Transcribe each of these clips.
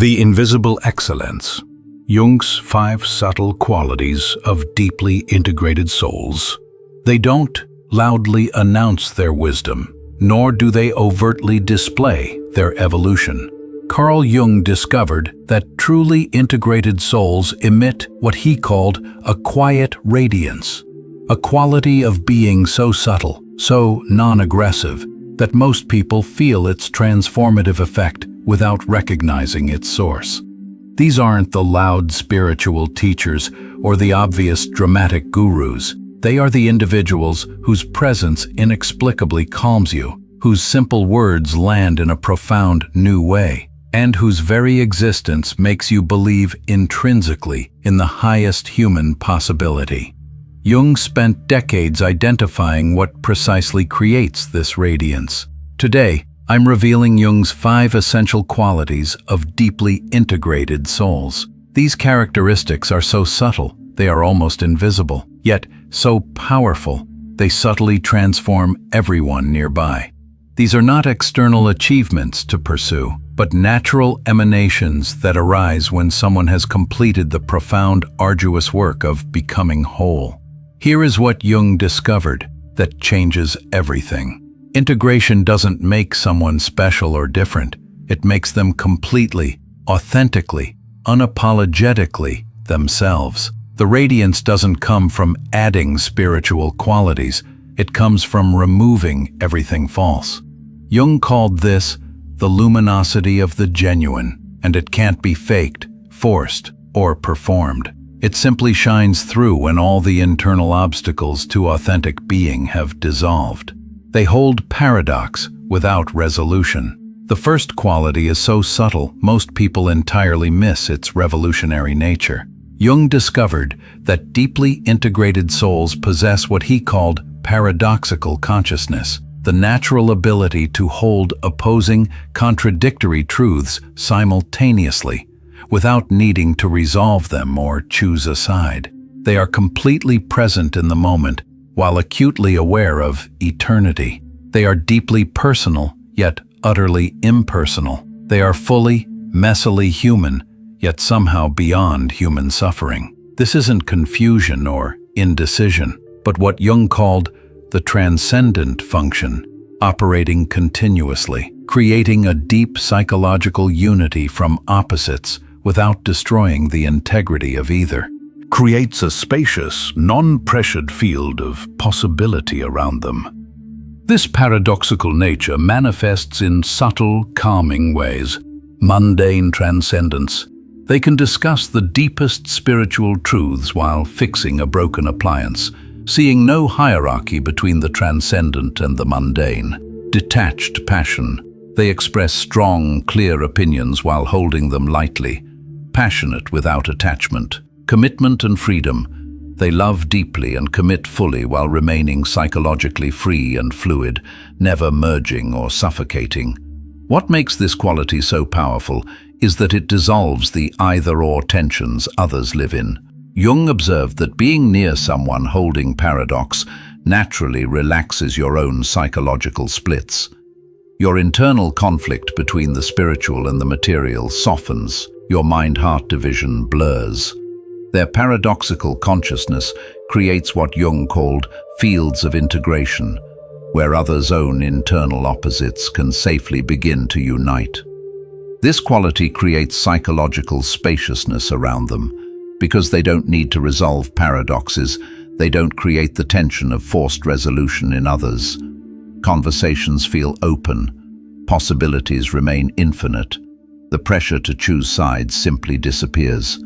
The invisible excellence, Jung's 5 subtle qualities of deeply integrated souls. They don't loudly announce their wisdom, nor do they overtly display their evolution. Carl Jung discovered that truly integrated souls emit what he called a quiet radiance, a quality of being so subtle, so non-aggressive, that most people feel its transformative effect without recognizing its source. These aren't the loud spiritual teachers or the obvious dramatic gurus. They are the individuals whose presence inexplicably calms you, whose simple words land in a profound new way, and whose very existence makes you believe intrinsically in the highest human possibility. Jung spent decades identifying what precisely creates this radiance. Today, I'm revealing Jung's 5 essential qualities of deeply integrated souls. These characteristics are so subtle, they are almost invisible, yet so powerful, they subtly transform everyone nearby. These are not external achievements to pursue, but natural emanations that arise when someone has completed the profound, arduous work of becoming whole. Here is what Jung discovered that changes everything. Integration doesn't make someone special or different. It makes them completely, authentically, unapologetically themselves. The radiance doesn't come from adding spiritual qualities. It comes from removing everything false. Jung called this the luminosity of the genuine, and it can't be faked, forced, or performed. It simply shines through when all the internal obstacles to authentic being have dissolved. They hold paradox without resolution. The first quality is so subtle, most people entirely miss its revolutionary nature. Jung discovered that deeply integrated souls possess what he called paradoxical consciousness, the natural ability to hold opposing, contradictory truths simultaneously, without needing to resolve them or choose a side. They are completely present in the moment, while acutely aware of eternity. They are deeply personal, yet utterly impersonal. They are fully, messily human, yet somehow beyond human suffering. This isn't confusion or indecision, but what Jung called the transcendent function, operating continuously, creating a deep psychological unity from opposites without destroying the integrity of either. Creates a spacious, non-pressured field of possibility around them. This paradoxical nature manifests in subtle, calming ways, mundane transcendence. They can discuss the deepest spiritual truths while fixing a broken appliance, seeing no hierarchy between the transcendent and the mundane. Detached passion. They express strong, clear opinions while holding them lightly. Passionate without attachment. Commitment and freedom. They love deeply and commit fully while remaining psychologically free and fluid, never merging or suffocating. What makes this quality so powerful is that it dissolves the either-or tensions others live in. Jung observed that being near someone holding paradox naturally relaxes your own psychological splits. Your internal conflict between the spiritual and the material softens, your mind-heart division blurs. Their paradoxical consciousness creates what Jung called fields of integration, where others' own internal opposites can safely begin to unite. This quality creates psychological spaciousness around them. Because they don't need to resolve paradoxes, they don't create the tension of forced resolution in others. Conversations feel open, possibilities remain infinite. The pressure to choose sides simply disappears.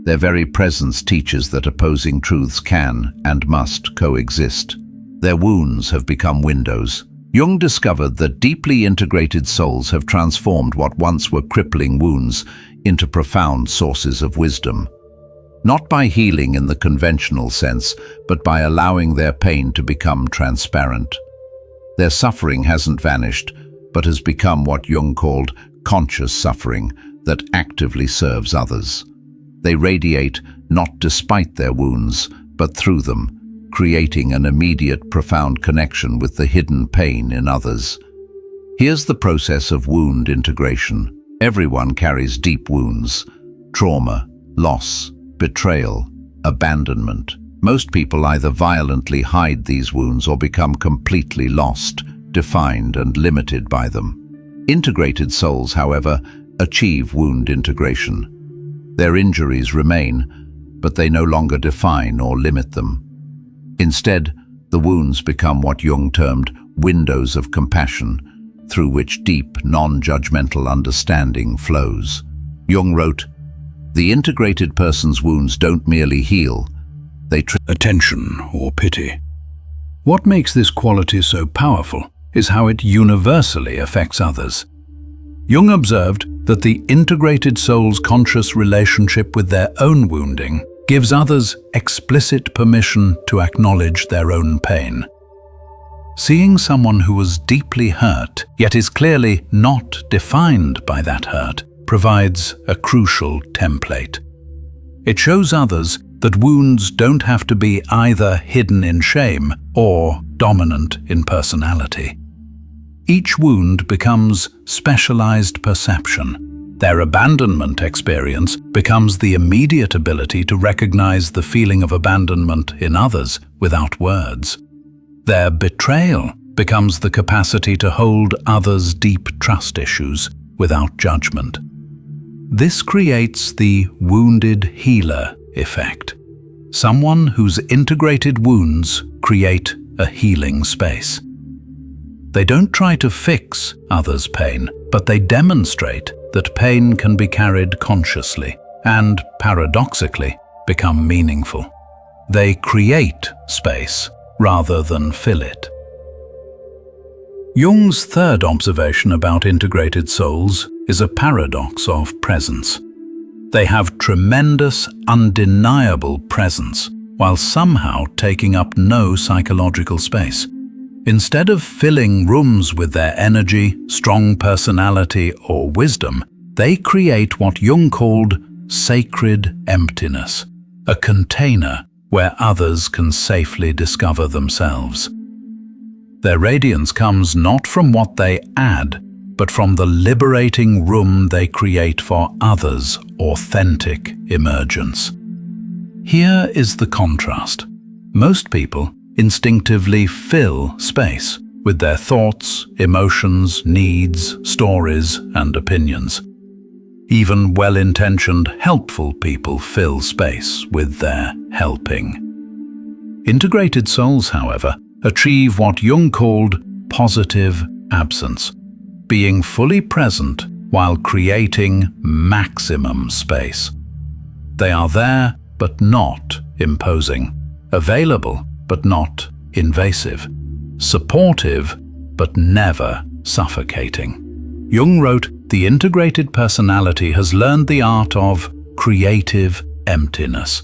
Their very presence teaches that opposing truths can and must coexist. Their wounds have become windows. Jung discovered that deeply integrated souls have transformed what once were crippling wounds into profound sources of wisdom. Not by healing in the conventional sense, but by allowing their pain to become transparent. Their suffering hasn't vanished, but has become what Jung called conscious suffering that actively serves others. They radiate not despite their wounds, but through them, creating an immediate, profound connection with the hidden pain in others. Here's the process of wound integration. Everyone carries deep wounds, trauma, loss, betrayal, abandonment. Most people either violently hide these wounds or become completely lost, defined and limited by them. Integrated souls, however, achieve wound integration. Their injuries remain, but they no longer define or limit them. Instead, the wounds become what Jung termed windows of compassion, through which deep, non-judgmental understanding flows. Jung wrote, "The integrated person's wounds don't merely heal, they attention or pity. What makes this quality so powerful is how it universally affects others. Jung observed that the integrated soul's conscious relationship with their own wounding gives others explicit permission to acknowledge their own pain. Seeing someone who was deeply hurt, yet is clearly not defined by that hurt, provides a crucial template. It shows others that wounds don't have to be either hidden in shame or dominant in personality. Each wound becomes specialized perception. Their abandonment experience becomes the immediate ability to recognize the feeling of abandonment in others without words. Their betrayal becomes the capacity to hold others' deep trust issues without judgment. This creates the wounded healer effect. Someone whose integrated wounds create a healing space. They don't try to fix others' pain, but they demonstrate that pain can be carried consciously and, paradoxically, become meaningful. They create space rather than fill it. Jung's third observation about integrated souls is a paradox of presence. They have tremendous, undeniable presence, while somehow taking up no psychological space. Instead of filling rooms with their energy, strong personality, or wisdom, they create what Jung called sacred emptiness, a container where others can safely discover themselves. Their radiance comes not from what they add, but from the liberating room they create for others' authentic emergence. Here is the contrast. Most people instinctively fill space with their thoughts, emotions, needs, stories, and opinions. Even well-intentioned, helpful people fill space with their helping. Integrated souls, however, achieve what Jung called positive absence, being fully present while creating maximum space. They are there but not imposing, available but not invasive, supportive but never suffocating. Jung wrote, "The integrated personality has learned the art of creative emptiness."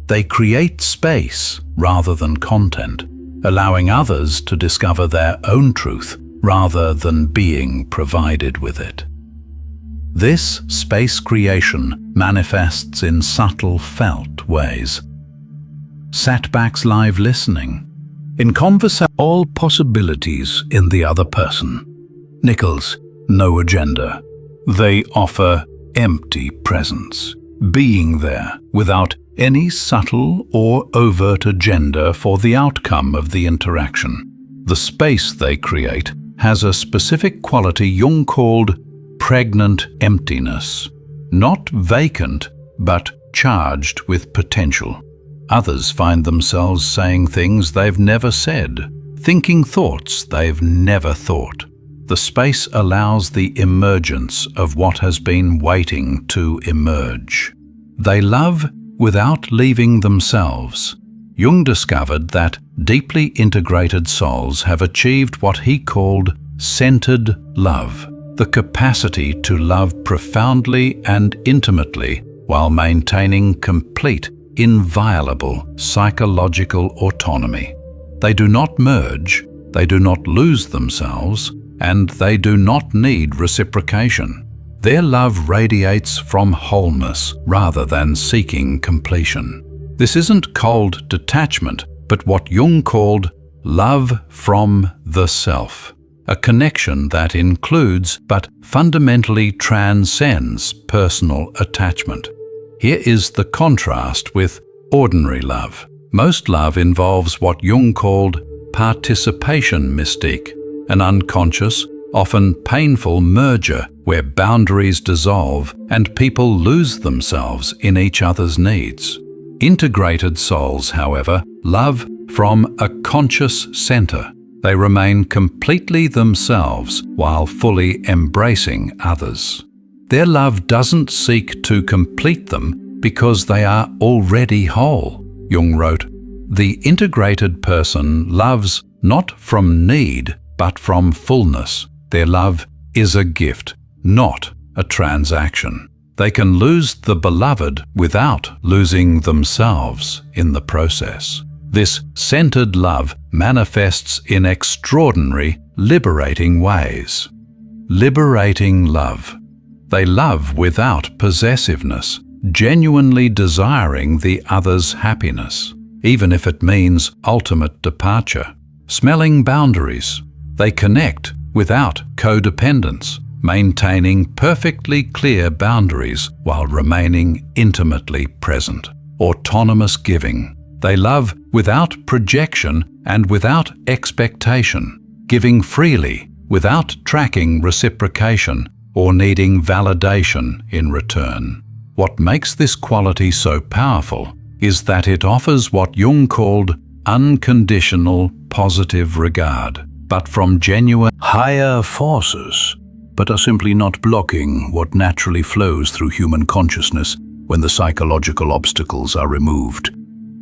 They create space rather than content, allowing others to discover their own truth rather than being provided with it. This space creation manifests in subtle, felt ways. Setbacks live listening. In conversation, all possibilities in the other person. Nichols, no agenda. They offer empty presence, being there without any subtle or overt agenda for the outcome of the interaction. The space they create has a specific quality Jung called pregnant emptiness, not vacant, but charged with potential. Others find themselves saying things they've never said, thinking thoughts they've never thought. The space allows the emergence of what has been waiting to emerge. They love without leaving themselves. Jung discovered that deeply integrated souls have achieved what he called centered love, the capacity to love profoundly and intimately while maintaining complete, inviolable psychological autonomy. They do not merge, they do not lose themselves, and they do not need reciprocation. Their love radiates from wholeness rather than seeking completion. This isn't cold detachment, but what Jung called love from the self. a connection that includes but fundamentally transcends personal attachment. Here is the contrast with ordinary love. Most love involves what Jung called participation mystique, an unconscious, often painful merger where boundaries dissolve and people lose themselves in each other's needs. Integrated souls, however, love from a conscious center. They remain completely themselves while fully embracing others. Their love doesn't seek to complete them because they are already whole. Jung wrote, "The integrated person loves not from need, but from fullness. Their love is a gift, not a transaction. They can lose the beloved without losing themselves in the process." This centered love manifests in extraordinary, liberating ways. Liberating love. They love without possessiveness, genuinely desiring the other's happiness, even if it means ultimate departure. Smelling boundaries. They connect without codependence, maintaining perfectly clear boundaries while remaining intimately present. Autonomous giving. They love without projection and without expectation, giving freely without tracking reciprocation or needing validation in return. What makes this quality so powerful is that it offers what Jung called unconditional positive regard, but from genuine higher forces, but are simply not blocking what naturally flows through human consciousness when the psychological obstacles are removed.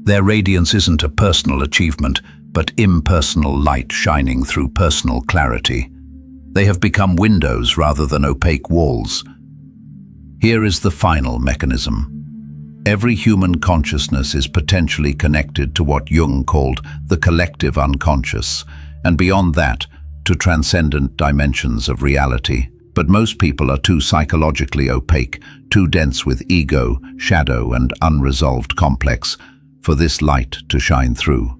Their radiance isn't a personal achievement, but impersonal light shining through personal clarity. They have become windows rather than opaque walls. Here is the final mechanism. Every human consciousness is potentially connected to what Jung called the collective unconscious, and beyond that, to transcendent dimensions of reality. But most people are too psychologically opaque, too dense with ego, shadow, and unresolved complex for this light to shine through.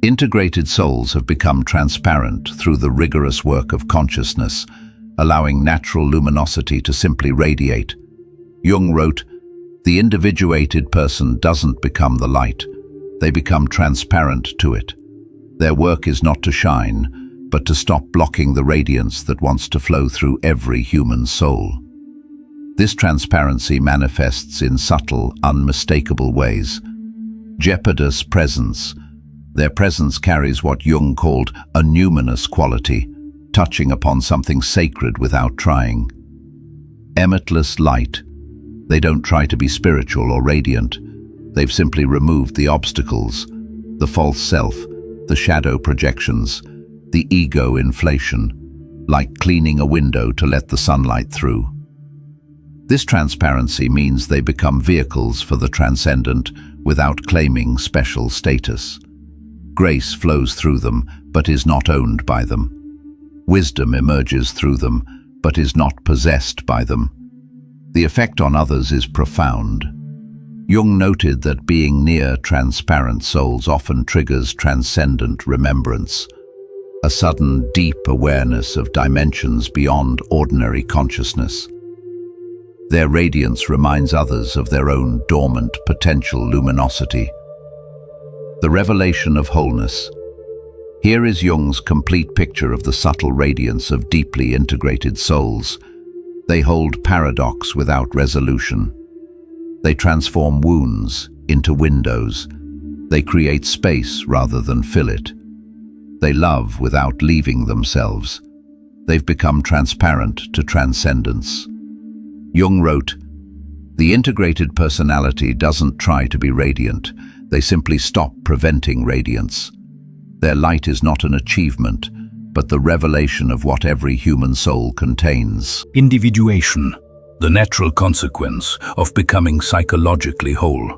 Integrated souls have become transparent through the rigorous work of consciousness, allowing natural luminosity to simply radiate. Jung wrote, "The individuated person doesn't become the light, they become transparent to it. Their work is not to shine, but to stop blocking the radiance that wants to flow through every human soul." This transparency manifests in subtle, unmistakable ways. Jeopardous presence. Their presence carries what Jung called a numinous quality, touching upon something sacred without trying. Emmetless light. They don't try to be spiritual or radiant. They've simply removed the obstacles, the false self, the shadow projections, the ego inflation, like cleaning a window to let the sunlight through. This transparency means they become vehicles for the transcendent without claiming special status. Grace flows through them, but is not owned by them. Wisdom emerges through them, but is not possessed by them. The effect on others is profound. Jung noted that being near transparent souls often triggers transcendent remembrance, a sudden, deep awareness of dimensions beyond ordinary consciousness. Their radiance reminds others of their own dormant potential luminosity. The revelation of wholeness. Here is Jung's complete picture of the subtle radiance of deeply integrated souls. They hold paradox without resolution. They transform wounds into windows. They create space rather than fill it. They love without leaving themselves. They've become transparent to transcendence. Jung wrote, "The integrated personality doesn't try to be radiant. They simply stop preventing radiance. Their light is not an achievement, but the revelation of what every human soul contains." Individuation, the natural consequence of becoming psychologically whole.